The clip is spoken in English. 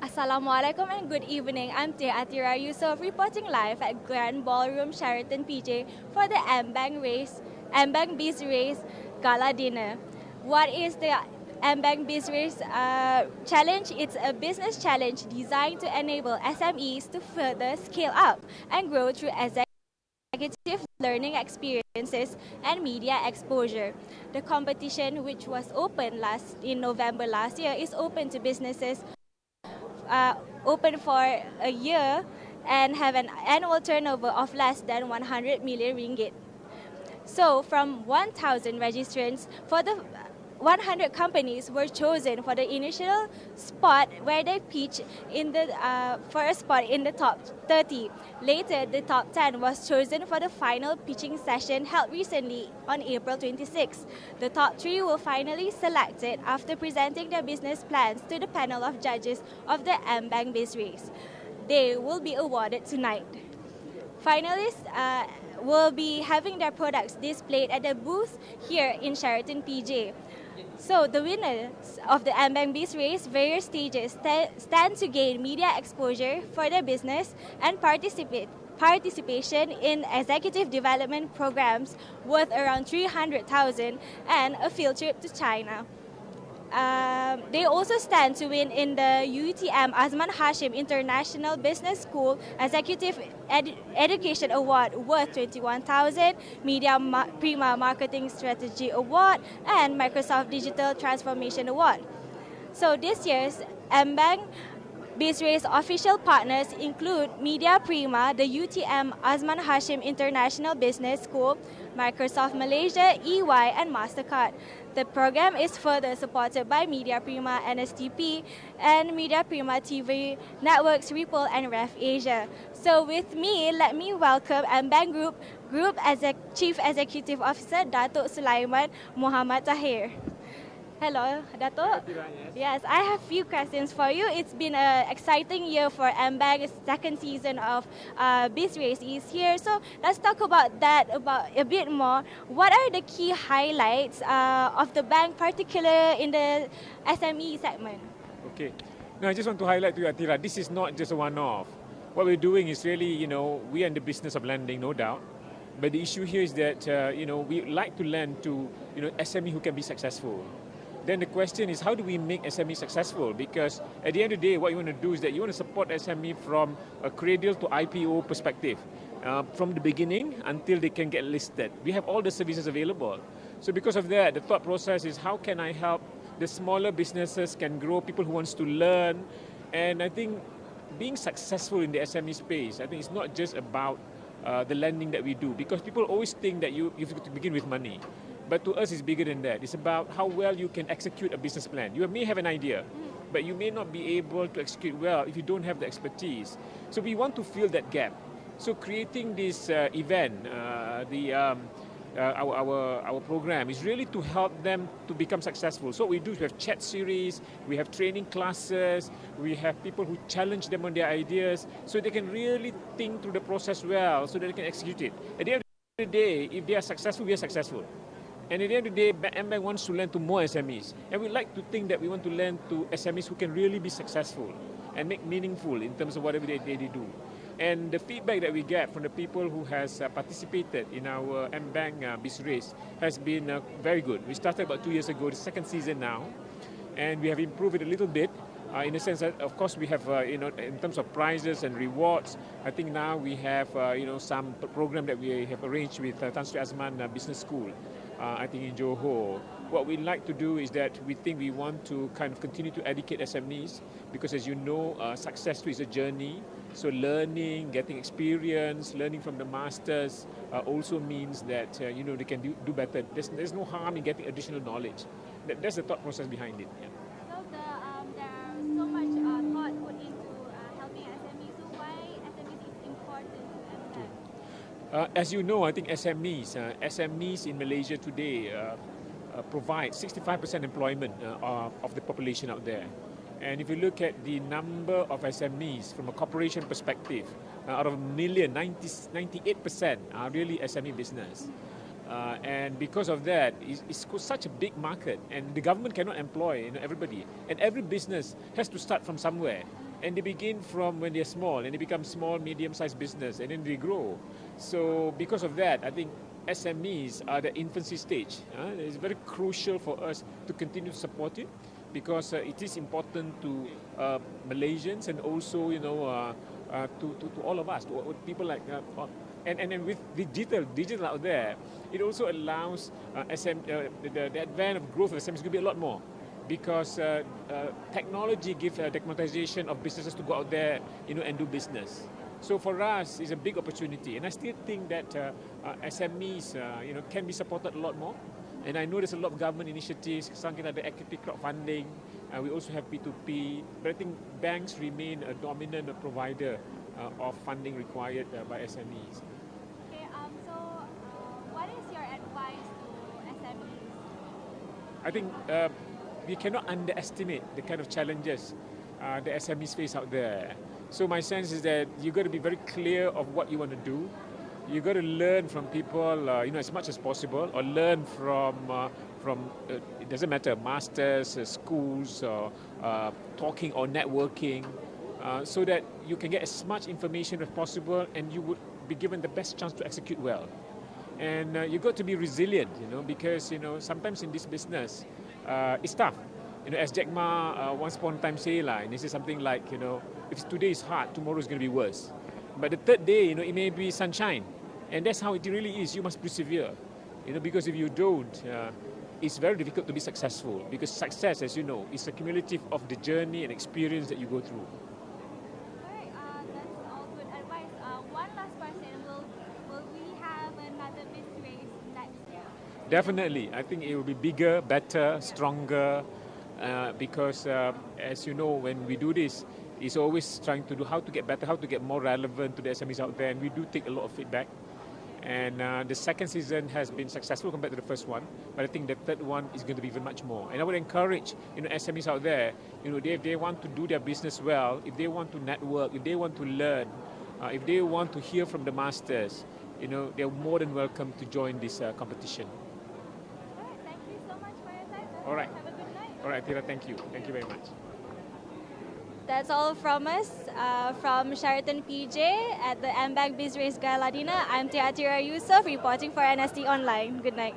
Assalamualaikum and good evening. I'm Tia Atira Yusuf reporting live at Grand Ballroom Sheraton PJ for the Ambank BizRace Gala dinner. What is the Ambank BizRace challenge? It's a business challenge designed to enable SMEs to further scale up and grow through executive learning experiences and media exposure. The competition, which was open in November last year, is open to businesses uh, open for a year and have an annual turnover of less than 100 million ringgit. So, from 1,000 registrants, for the 100 companies were chosen for the initial spot where they pitch in the first spot in the top 30. Later, the top 10 was chosen for the final pitching session held recently on April 26. The top 3 were finally selected after presenting their business plans to the panel of judges of the Ambank BizRace. They will be awarded tonight. Finalists will be having their products displayed at the booth here in Sheraton PJ. So the winners of the Ambank BizRace various stages stand to gain media exposure for their business and participation in executive development programs worth around 300,000 and a field trip to China. They also stand to win in the UTM Azman Hashim International Business School Executive Education Award worth 21,000, Prima Marketing Strategy Award, and Microsoft Digital Transformation Award. So this year's Ambank BizRace official partners include Media Prima, the UTM Azman Hashim International Business School, Microsoft Malaysia, EY, and MasterCard. The program is further supported by Media Prima NSTP and Media Prima TV Networks, Ripple, and Ref Asia. So with me, let me welcome Ambank Group Chief Executive Officer Datuk Sulaiman Muhammad Tahir. Hello, Dato. Yes, I have few questions for you. It's been an exciting year for Ambank. It's second season of BizRace is here. So let's talk about that a bit more. What are the key highlights of the bank, particularly in the SME segment? Okay. Now I just want to highlight to you, Atira, this is not just a one-off. What we're doing is really, we are in the business of lending, no doubt. But the issue here is that, we like to lend to, SME who can be successful. Then the question is, how do we make SME successful? Because at the end of the day, what you want to do is that you want to support SME from a cradle to IPO perspective, from the beginning until they can get listed. We have all the services available. So because of that, the thought process is, how can I help the smaller businesses can grow, people who wants to learn? And I think being successful in the SME space, I think it's not just about the lending that we do, because people always think that you have to begin with money. But to us, it's bigger than that. It's about how well you can execute a business plan. You may have an idea, but you may not be able to execute well if you don't have the expertise. So we want to fill that gap. So creating this event, our program is really to help them to become successful. So what we do is we have chat series, we have training classes, we have people who challenge them on their ideas, so they can really think through the process well, so that they can execute it. At the end of the day, if they are successful, we are successful. And at the end of the day, Ambank wants to lend to more SMEs. And we like to think that we want to lend to SMEs who can really be successful and make meaningful in terms of whatever they do. And the feedback that we get from the people who has participated in our Ambank BizRace has been very good. We started about 2 years ago, the second season now, and we have improved it a little bit. In the sense that, of course, we have, in terms of prizes and rewards, I think now we have, some program that we have arranged with Tan Sri Azman Business School, I think in Johor. What we like to do is that we think we want to kind of continue to educate SMEs, because as you know, success is a journey. So learning, getting experience, learning from the masters also means that, they can do better. There's no harm in getting additional knowledge. That's the thought process behind it. Yeah. So there are so much thought put into helping SMEs. So why SMEs is important to Ambank? As you know, I think SMEs in Malaysia today provide 65% employment of the population out there. And if you look at the number of SMEs from a corporation perspective, out of a million, 98% are really SME business. And because of that, it's such a big market, and the government cannot employ everybody. And every business has to start from somewhere. And they begin from when they're small, and they become small, medium-sized business, and then they grow. So because of that, I think SMEs are the infancy stage. It's very crucial for us to continue to support it, because it is important to Malaysians, and also to all of us, to people like and with the digital out there, it also allows the advent of growth of SMEs to be a lot more, because technology gives democratization of businesses to go out there, and do business. So for us, it's a big opportunity, and I still think that SMEs, can be supported a lot more. And I know there's a lot of government initiatives, something like the equity crowdfunding. We also have P2P, but I think banks remain a dominant provider of funding required by SMEs. Okay, so what is your advice to SMEs? I think we cannot underestimate the kind of challenges the SMEs face out there. So my sense is that you've got to be very clear of what you want to do. You've got to learn from people, as much as possible, or learn from it doesn't matter, masters, schools, or talking or networking, so that you can get as much information as possible, and you would be given the best chance to execute well. And you've got to be resilient, because sometimes in this business, it's tough. As Jack Ma once upon a time said, and he said something like, if today is hard, tomorrow is going to be worse. But the third day, it may be sunshine. And that's how it really is. You must persevere. Because if you don't, it's very difficult to be successful. Because success, as you know, is a cumulative of the journey and experience that you go through. Alright, that's all good advice. One last question. Will we have another BizRace next year? Definitely. I think it will be bigger, better, stronger. Because as you know, when we do this, it's always trying to do how to get better, how to get more relevant to the SMEs out there. And we do take a lot of feedback. And the second season has been successful compared to the first one, but I think the third one is going to be even much more. And I would encourage SMEs out there, if they want to do their business well, if they want to network, if they want to learn, if they want to hear from the masters, they're more than welcome to join this competition. All right, thank you so much for your time. All right. Have a good night. All right, Tira, thank you. Thank you very much. That's all from us from Sheraton PJ at the Ambank BizRace Gala dinner. I'm Tia Atira Yusof reporting for NST Online. Good night.